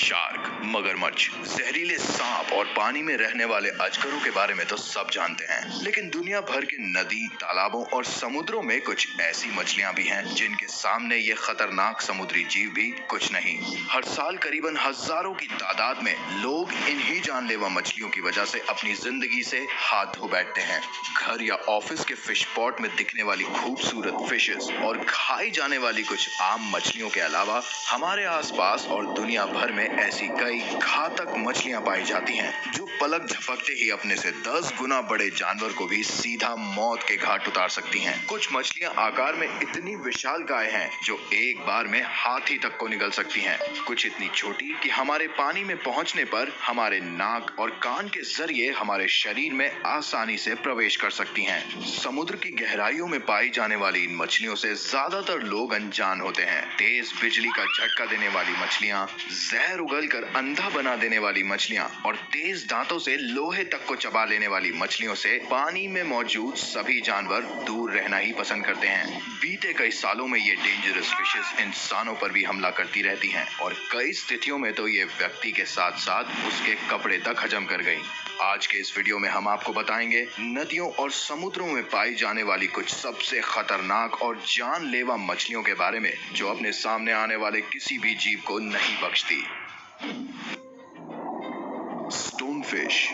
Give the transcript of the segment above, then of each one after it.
Shark, मगरमच्छ, जहरीले सांप और पानी में रहने वाले अजगरों के बारे में तो सब जानते हैं, लेकिन दुनिया भर के नदी, तालाबों और समुद्रों में कुछ ऐसी मछलियां भी हैं जिनके सामने ये खतरनाक समुद्री जीव भी कुछ नहीं। हर साल करीबन हजारों की तादाद में लोग इन्हीं जानलेवा मछलियों की वजह से अपनी जिंदगी से हाथ धो बैठते हैं। घर या ऑफिस के फिश पॉट में दिखने वाली खूबसूरत फिशेस और खाई जाने वाली कुछ आम मछलियों के अलावा हमारे आसपास और दुनिया भर में ऐसी कई घातक मछलियां पाई जाती हैं जो पलक झपकते ही अपने से 10 गुना बड़े जानवर को भी सीधा मौत के घाट उतार सकती हैं। कुछ मछलियां आकार में इतनी विशालकाय हैं जो एक बार में हाथी तक को निगल सकती हैं। कुछ इतनी छोटी कि हमारे पानी में पहुंचने पर हमारे नाक और कान के जरिए हमारे शरीर में आसानी से प्रवेश कर सकती हैं। समुद्र की गहराइयों में पाई जाने वाली इन मछलियों से ज्यादातर लोग अनजान होते हैं। तेज बिजली का झटका देने वाली मछलियां, जहर उगलकर अंधा बना देने वाली मछलियां और तेज दांतों से लोहे तक को चबा लेने वाली मछलियों से पानी में मौजूद सभी जानवर दूर रहना ही पसंद करते हैं। बीते कई सालों में ये डेंजरस फिशेस इंसानों पर भी हमला करती रहती हैं और कई स्थितियों में तो ये व्यक्ति के साथ साथ उसके कपड़े तक हजम कर गई। आज के इस वीडियो में हम आपको बताएंगे नदियों और समुद्रों में पाई जाने वाली कुछ सबसे खतरनाक और जानलेवा मछलियों के बारे में जो अपने सामने आने वाले किसी भी जीव को नहीं बख्शती। स्टोनफिश।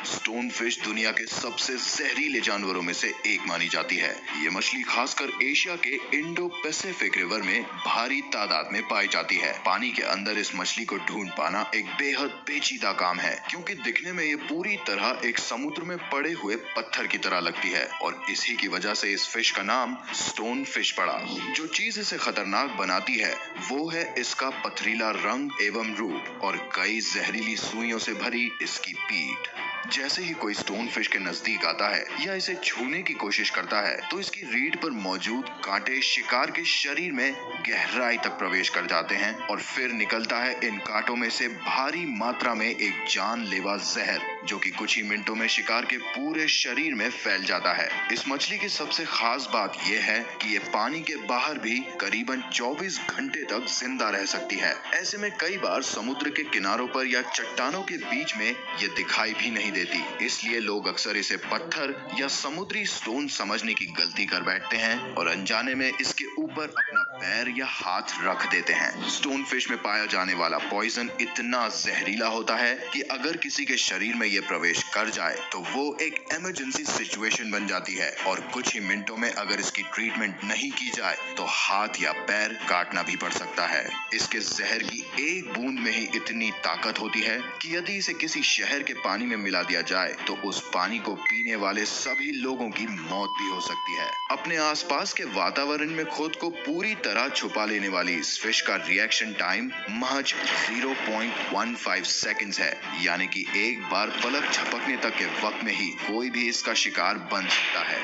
स्टोनफिश दुनिया के सबसे जहरीले जानवरों में से एक मानी जाती है। ये मछली खासकर एशिया के इंडो पैसिफिक रिवर में भारी तादाद में पाई जाती है। पानी के अंदर इस मछली को ढूंढ पाना एक बेहद पेचीदा काम है क्योंकि दिखने में ये पूरी तरह एक समुद्र में पड़े हुए पत्थर की तरह लगती है और इसी की वजह से इस फिश का नाम स्टोन फिश पड़ा। जो चीज इसे खतरनाक बनाती है वो है इसका पथरीला रंग एवं रूप और कई जहरीली सुइयों से भरी इसकी पीठ। जैसे ही कोई स्टोन फिश के नजदीक आता है या इसे छूने की कोशिश करता है तो इसकी रीढ़ पर मौजूद कांटे शिकार के शरीर में गहराई तक प्रवेश कर जाते हैं और फिर निकलता है इन कांटों में से भारी मात्रा में एक जानलेवा जहर जो कि कुछ ही मिनटों में शिकार के पूरे शरीर में फैल जाता है। इस मछली की सबसे खास बात यह है कि ये पानी के बाहर भी करीबन 24 घंटे तक जिंदा रह सकती है। ऐसे में कई बार समुद्र के किनारों पर या चट्टानों के बीच में ये दिखाई भी नहीं देती, इसलिए लोग अक्सर इसे पत्थर या समुद्री स्टोन समझने की गलती कर बैठते हैं और अनजाने में इसके ऊपर अपना पैर या हाथ रख देते हैं। स्टोन फिश में पाया जाने वाला पॉइजन इतना जहरीला होता है कि अगर किसी के शरीर में ये प्रवेश कर जाए तो वो एक इमरजेंसी सिचुएशन बन जाती है और कुछ ही मिनटों में अगर इसकी ट्रीटमेंट नहीं की जाए तो हाथ या पैर काटना भी पड़ सकता है। इसके जहर की एक बूंद में ही इतनी ताकत होती है कि यदि इसे किसी शहर के पानी में मिला दिया जाए तो उस पानी को पीने वाले सभी लोगों की मौत भी हो सकती है। अपने आसपास के वातावरण में खुद को पूरी तरह छुपा लेने वाली इस फिश का रिएक्शन टाइम महज 0.15 सेकंड्स है, यानी कि एक बार पलक झपकने तक के वक्त में ही कोई भी इसका शिकार बन सकता है।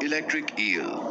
Electric eel.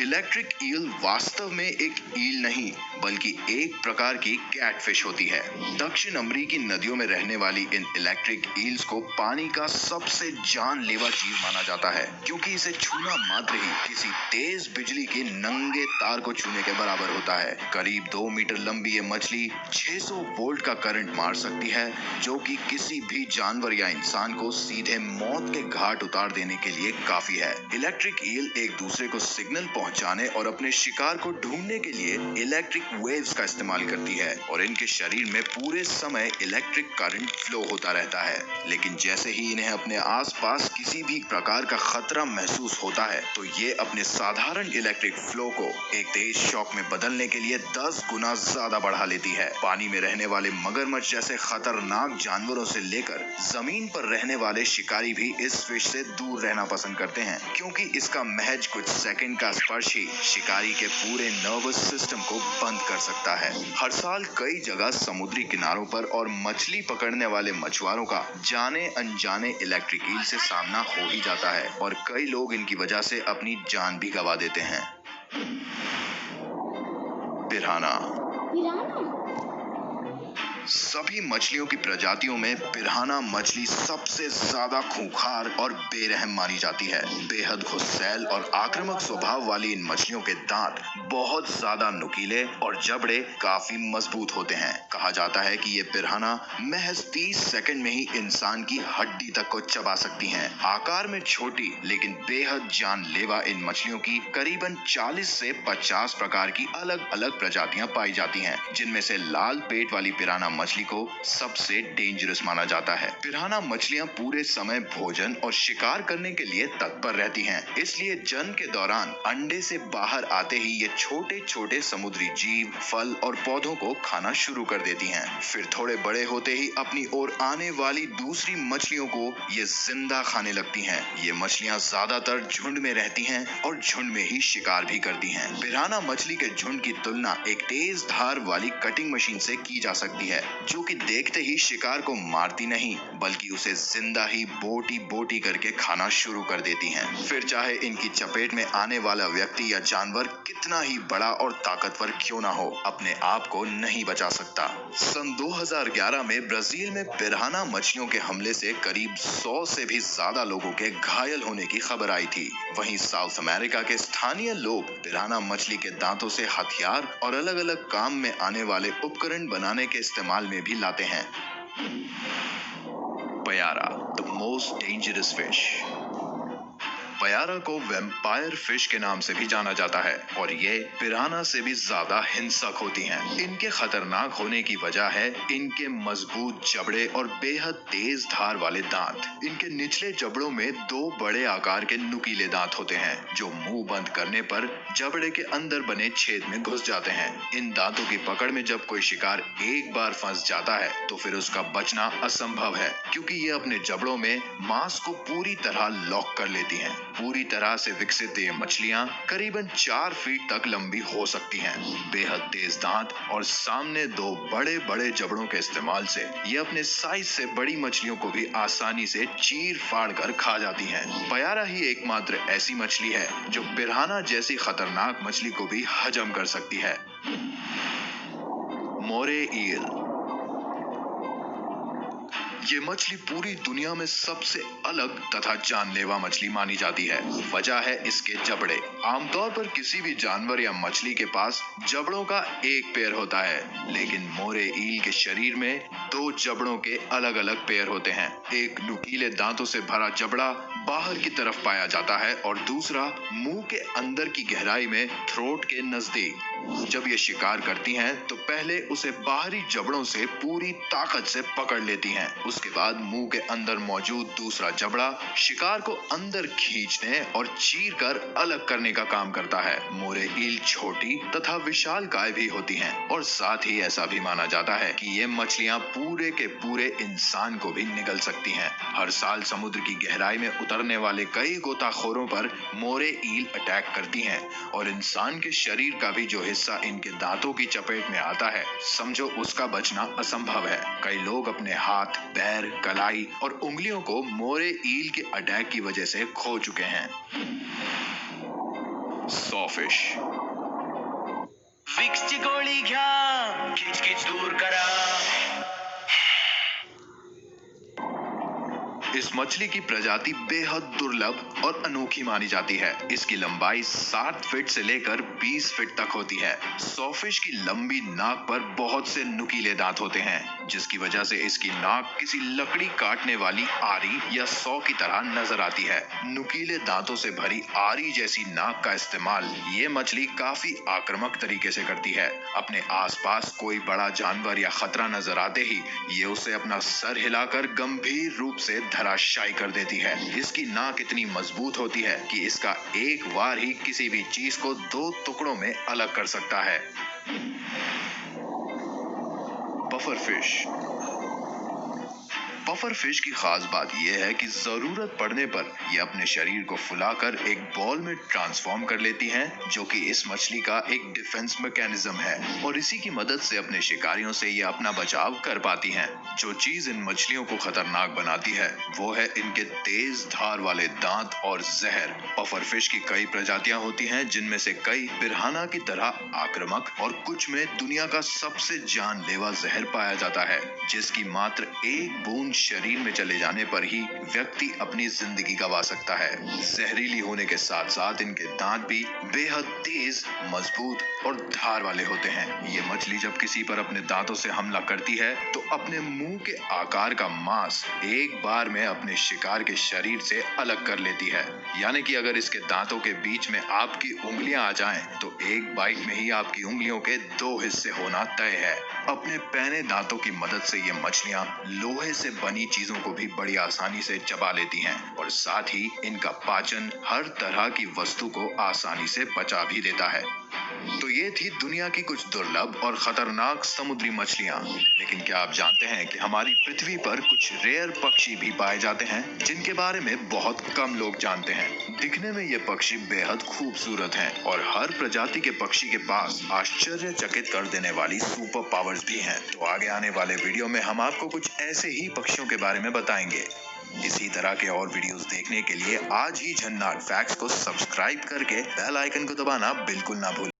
इलेक्ट्रिक ईल वास्तव में एक ईल नहीं बल्कि एक प्रकार की कैटफिश होती है। दक्षिण अमेरिकी नदियों में रहने वाली इन इलेक्ट्रिक ईल्स को पानी का सबसे जानलेवा जीव माना जाता है क्योंकि इसे छूना मात्र ही किसी तेज बिजली के नंगे तार को छूने के बराबर होता है। करीब 2 मीटर लंबी ये मछली 600 वोल्ट का करंट मार सकती है जो कि किसी भी जानवर या इंसान को सीधे मौत के घाट उतार देने के लिए काफी है। इलेक्ट्रिक ईल एक दूसरे को सिग्नल पहुंचाने और अपने शिकार को ढूंढने के लिए इलेक्ट्रिक वेव्स का इस्तेमाल करती है और इनके शरीर में पूरे समय इलेक्ट्रिक करंट फ्लो होता रहता है। लेकिन जैसे ही इन्हें अपने आसपास किसी भी प्रकार का खतरा महसूस होता है तो ये अपने साधारण इलेक्ट्रिक फ्लो को एक तेज शॉक में बदलने के लिए 10 गुना ज्यादा बढ़ा लेती है। पानी में रहने वाले मगरमच्छ जैसे खतरनाक जानवरों से लेकर जमीन पर रहने वाले शिकारी भी इस फिश से दूर रहना पसंद करते हैं क्योंकि इसका महज कुछ सेकंड का स्पर्श ही शिकारी के पूरे नर्वस सिस्टम को बंद कर सकता है। हर साल कई जगह समुद्री किनारों पर और मछली पकड़ने वाले मछुआरों का जाने अनजाने इलेक्ट्रिक ईल से सामना हो ही जाता है और कई लोग इनकी वजह से अपनी जान भी गंवा देते हैं। पिराना। सभी मछलियों की प्रजातियों में पिराना मछली सबसे ज्यादा खूंखार और बेरहम मानी जाती है। बेहद गुस्सैल और आक्रामक स्वभाव वाली इन मछलियों के दांत बहुत ज्यादा नुकीले और जबड़े काफी मजबूत होते हैं। कहा जाता है कि ये पिराना महज 30 सेकंड में ही इंसान की हड्डी तक को चबा सकती हैं। आकार में छोटी लेकिन बेहद जानलेवा इन मछलियों की करीबन 40 से 50 प्रकार की अलग अलग प्रजातियां पाई जाती हैं, जिनमें से लाल पेट वाली पिराना मछली को सबसे डेंजरस माना जाता है। पिराना मछलियां पूरे समय भोजन और शिकार करने के लिए तत्पर रहती हैं, इसलिए जन्म के दौरान अंडे से बाहर आते ही ये छोटे छोटे समुद्री जीव, फल और पौधों को खाना शुरू कर देती हैं। फिर थोड़े बड़े होते ही अपनी ओर आने वाली दूसरी मछलियों को ये जिंदा खाने लगती हैं। ये मछलियां ज्यादातर झुंड में रहती हैं और झुंड में ही शिकार भी करती हैं। पिराना मछली के झुंड की तुलना एक तेज धार वाली कटिंग मशीन से की जा सकती है, जो कि देखते ही शिकार को मारती नहीं बल्कि उसे जिंदा ही बोटी बोटी करके खाना शुरू कर देती हैं। फिर चाहे इनकी चपेट में आने वाला व्यक्ति या जानवर कितना ही बड़ा और ताकतवर क्यों ना हो, अपने आप को नहीं बचा सकता। सन 2011 में ब्राजील में पिराना मछलियों के हमले से करीब 100 से भी ज्यादा लोगों के घायल होने की खबर आई थी। वहीं साउथ अमेरिका के स्थानीय लोग पिराना मछली के दांतों से हथियार और अलग अलग काम में आने वाले उपकरण बनाने के इस्तेमाल में भी लाते हैं। पयारा, द मोस्ट डेंजरस फिश। पयारा को वैम्पायर फिश के नाम से भी जाना जाता है और ये पिराना से भी ज्यादा हिंसक होती हैं। इनके खतरनाक होने की वजह है इनके मजबूत जबड़े और बेहद तेज धार वाले दांत। इनके निचले जबड़ों में 2 बड़े आकार के नुकीले दांत होते हैं, जो मुंह बंद करने पर जबड़े के अंदर बने छेद में घुस जाते हैं। इन दांतों की पकड़ में जब कोई शिकार एक बार फंस जाता है तो फिर उसका बचना असंभव है, क्योंकि ये अपने जबड़ों में मांस को पूरी तरह लॉक कर लेती हैं। पूरी तरह से विकसित ये मछलियां करीबन 4 फीट तक लंबी हो सकती हैं। बेहद तेज दांत और सामने 2 बड़े बड़े जबड़ों के इस्तेमाल से ये अपने साइज से बड़ी मछलियों को भी आसानी से चीर फाड़ कर खा जाती हैं। पयारा ही एकमात्र ऐसी मछली है जो पिराना जैसी खतरनाक मछली को भी हजम कर सकती है। मोरे ईल। ये मछली पूरी दुनिया में सबसे अलग तथा जानलेवा मछली मानी जाती है। वजह है इसके जबड़े। आमतौर पर किसी भी जानवर या मछली के पास जबड़ों का एक पेयर होता है, लेकिन मोरे ईल के शरीर में 2 जबड़ों के अलग अलग पेयर होते हैं। एक नुकीले दांतों से भरा जबड़ा बाहर की तरफ पाया जाता है और दूसरा मुंह के अंदर की गहराई में थ्रोट के नजदीक। जब ये शिकार करती हैं तो पहले उसे बाहरी जबड़ों से पूरी ताकत से पकड़ लेती हैं। उसके बाद मुंह के अंदर मौजूद दूसरा जबड़ा शिकार को अंदर खींचने और चीर कर अलग करने का काम करता है। मोरे ईल छोटी तथा विशालकाय भी होती हैं और साथ ही ऐसा भी माना जाता है कि ये मछलियां पूरे के पूरे इंसान को भी निगल सकती हैं। हर साल समुद्र की गहराई में उतरने वाले कई गोताखोरों पर मोरे ईल अटैक करती हैं और इंसान के शरीर का भी जो हिस्सा इनके दांतों की चपेट में आता है, समझो उसका बचना असंभव है। कई लोग अपने हाथ, पैर, कलाई और उंगलियों को मोरे ईल के अटैक की वजह से खो चुके हैं। सॉफिश। विक्सची गोळी घ्या, किचकिच दूर करा। इस मछली की प्रजाति बेहद दुर्लभ और अनोखी मानी जाती है। इसकी लंबाई 7 फीट से लेकर 20 फीट तक होती है। सॉफिश की लंबी नाक पर बहुत से नुकीले दांत होते हैं, जिसकी वजह से इसकी नाक किसी लकड़ी काटने वाली आरी या सौ की तरह नजर आती है। नुकीले दांतों से भरी आरी जैसी नाक का इस्तेमाल ये मछली काफी आक्रामक तरीके से करती है। अपने आसपास कोई बड़ा जानवर या खतरा नजर आते ही ये उसे अपना सर हिलाकर गंभीर रूप से धराशायी कर देती है। इसकी नाक इतनी मजबूत होती है कि इसका एक वार ही किसी भी चीज को 2 टुकड़ों में अलग कर सकता है। Puffer fish. पफर फिश की खास बात यह है कि जरूरत पड़ने पर ये अपने शरीर को फुलाकर एक बॉल में ट्रांसफॉर्म कर लेती हैं, जो कि इस मछली का एक डिफेंस मैकेनिज्म है और इसी की मदद से अपने शिकारियों से ये अपना बचाव कर पाती हैं। जो चीज इन मछलियों को खतरनाक बनाती है वो है इनके तेज धार वाले दांत और जहर। पफर फिश की कई प्रजातियां होती हैं, जिनमें से कई पिरान्हा की तरह आक्रामक और कुछ में दुनिया का सबसे जानलेवा जहर पाया जाता है, जिसकी मात्र एक बूंद शरीर में चले जाने पर ही व्यक्ति अपनी जिंदगी गंवा सकता है। जहरीली होने के साथ साथ इनके दांत भी बेहद तेज, मजबूत और धार वाले होते हैं। ये मछली जब किसी पर अपने दांतों से हमला करती है तो अपने मुंह के आकार का मांस एक बार में अपने शिकार के शरीर से अलग कर लेती है। यानी कि अगर इसके दांतों के बीच में आपकी उंगलियां आ जाएं, तो एक बाइट में ही आपकी उंगलियों के 2 हिस्से होना तय है। अपने पैने दांतों की मदद से ये मछलियां लोहे से बनी चीजों को भी बड़ी आसानी से चबा लेती हैं और साथ ही इनका पाचन हर तरह की वस्तु को आसानी से पचा भी देता है। तो ये थी दुनिया की कुछ दुर्लभ और खतरनाक समुद्री मछलियां। लेकिन क्या आप जानते हैं कि हमारी पृथ्वी पर कुछ रेयर पक्षी भी पाए जाते हैं, जिनके बारे में बहुत कम लोग जानते हैं। दिखने में ये पक्षी बेहद खूबसूरत हैं और हर प्रजाति के पक्षी के पास आश्चर्यचकित कर देने वाली सुपर पावर्स भी हैं। तो आगे आने वाले वीडियो में हम आपको कुछ ऐसे ही पक्षियों के बारे में बताएंगे। इसी तरह के और वीडियोस देखने के लिए आज ही झन्नाट फैक्ट्स को सब्सक्राइब करके बेल आइकन को दबाना बिल्कुल ना भूलें।